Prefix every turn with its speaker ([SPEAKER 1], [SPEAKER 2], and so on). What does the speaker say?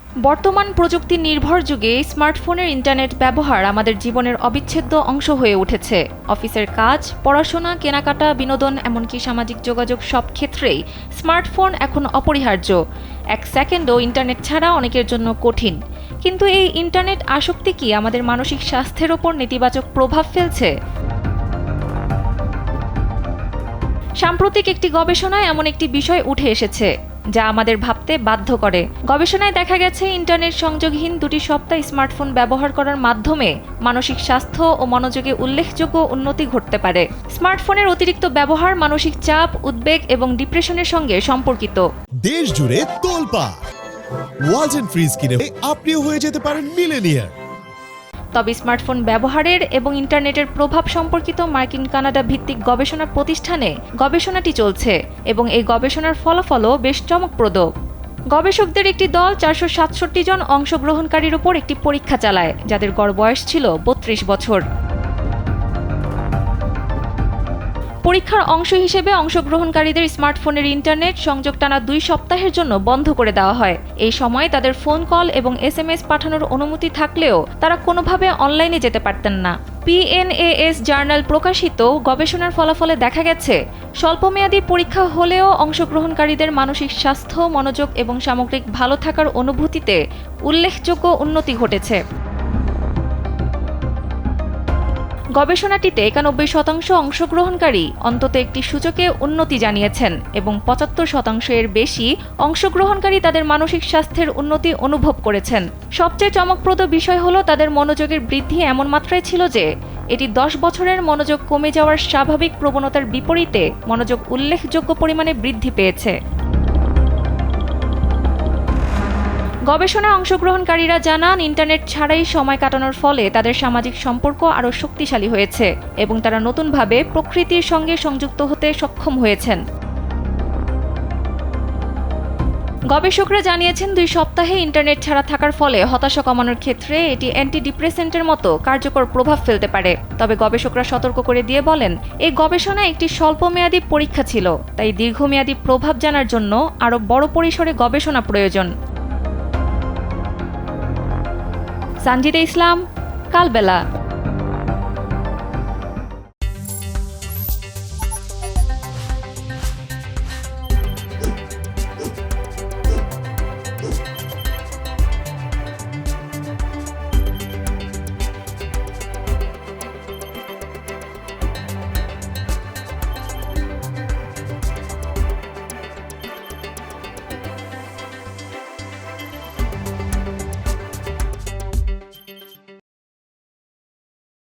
[SPEAKER 1] বর্তমান প্রযুক্তি নির্ভর যুগে স্মার্টফোনের ইন্টারনেট ব্যবহার আমাদের জীবনের অবিচ্ছেদ্য অংশ হয়ে উঠেছে। অফিসের কাজ, পড়াশোনা, কেনাকাটা, বিনোদন, এমনকি সামাজিক যোগাযোগ সব ক্ষেত্রেই স্মার্টফোন এখন অপরিহার্য। এক সেকেন্ডও ইন্টারনেট ছাড়া অনেকের জন্য কঠিন। কিন্তু এই ইন্টারনেট আসক্তি কি আমাদের মানসিক স্বাস্থ্যের ওপর নেতিবাচক প্রভাব ফেলছে? সাম্প্রতিক একটি গবেষণায় এমন একটি বিষয় উঠে এসেছে যা আমাদের ভাবতে বাধ্য করে। গবেষণায় দেখা গেছে ইন্টারনেট সংযোগহীন 2 সপ্তাহ স্মার্টফোন ব্যবহার করার মাধ্যমে মানসিক স্বাস্থ্য ও মনোযোগে উল্লেখযোগ্য উন্নতি ঘটতে পারে। স্মার্টফোনের অতিরিক্ত ব্যবহার মানসিক চাপ, উদ্বেগ এবং ডিপ্রেশনের সঙ্গে সম্পর্কিত।
[SPEAKER 2] দেশ জুড়ে তোলপাড় ওয়ালটন ফ্রিজ কিনে আপনিও হয়ে যেতে পারেন মিলেনিয়ার।
[SPEAKER 1] তবে স্মার্টফোন ব্যবহারের এবং ইন্টারনেটের প্রভাব সম্পর্কিত মার্কিন কানাডা ভিত্তিক গবেষণা প্রতিষ্ঠানে গবেষণাটি চলছে এবং এই গবেষণার ফলাফলও বেশ চমকপ্রদ। গবেষকদের একটি দল 467 জন অংশগ্রহণকারীর উপর একটি পরীক্ষা চালায়, যাদের গড় বয়স ছিল 32 বছর। পরীক্ষার অংশ হিসেবে অংশগ্রহণকারীদের স্মার্টফোনের ইন্টারনেট সংযোগ টানা 2 সপ্তাহের জন্য বন্ধ করে দেওয়া হয়। এই সময় তাদের ফোন কল এবং SMS পাঠানোর অনুমতি থাকলেও তারা কোনোভাবে অনলাইনে যেতে পারতেন না। PNAS জার্নাল প্রকাশিত গবেষণার ফলাফলে দেখা গেছে, স্বল্পমেয়াদী পরীক্ষা হলেও অংশগ্রহণকারীদের মানসিক স্বাস্থ্য, মনোযোগ এবং সামগ্রিক ভালো থাকার অনুভূতিতে উল্লেখযোগ্য উন্নতি ঘটেছে। গবেষণাটিতে 91% অংশগ্রহণকারী অন্তত একটি সূচকে উন্নতি জানিয়েছেন এবং 75% এর বেশি অংশগ্রহণকারী তাদের মানসিক স্বাস্থ্যের উন্নতি অনুভব করেছেন। সবচেয়ে চমকপ্রদ বিষয় হলো তাদের মনোযোগের বৃদ্ধি এমন মাত্রায় ছিল যে এটি 10 বছরের মনোযোগ কমে যাওয়ার স্বাভাবিক প্রবণতার বিপরীতে মনোযোগ উল্লেখযোগ্য পরিমাণে বৃদ্ধি পেয়েছে। গবেষণায় অংশগ্রহণকারীরা জানান, ইন্টারনেট ছাড়াই সময় কাটানোর ফলে তাদের সামাজিক সম্পর্ক আরও শক্তিশালী হয়েছে এবং তারা নতুনভাবে প্রকৃতির সঙ্গে সংযুক্ত হতে সক্ষম হয়েছেন। গবেষকরা জানিয়েছেন, 2 সপ্তাহে ইন্টারনেট ছাড়া থাকার ফলে হতাশা কমানোর ক্ষেত্রে এটি অ্যান্টিডিপ্রেসেন্টের মতো কার্যকর প্রভাব ফেলতে পারে। তবে গবেষকরা সতর্ক করে দিয়ে বলেন, এই গবেষণা একটি স্বল্পমেয়াদী পরীক্ষা ছিল, তাই দীর্ঘমেয়াদী প্রভাব জানার জন্য আরও বড় পরিসরে গবেষণা প্রয়োজন। সানজিদা ইসলাম, কালবেলা।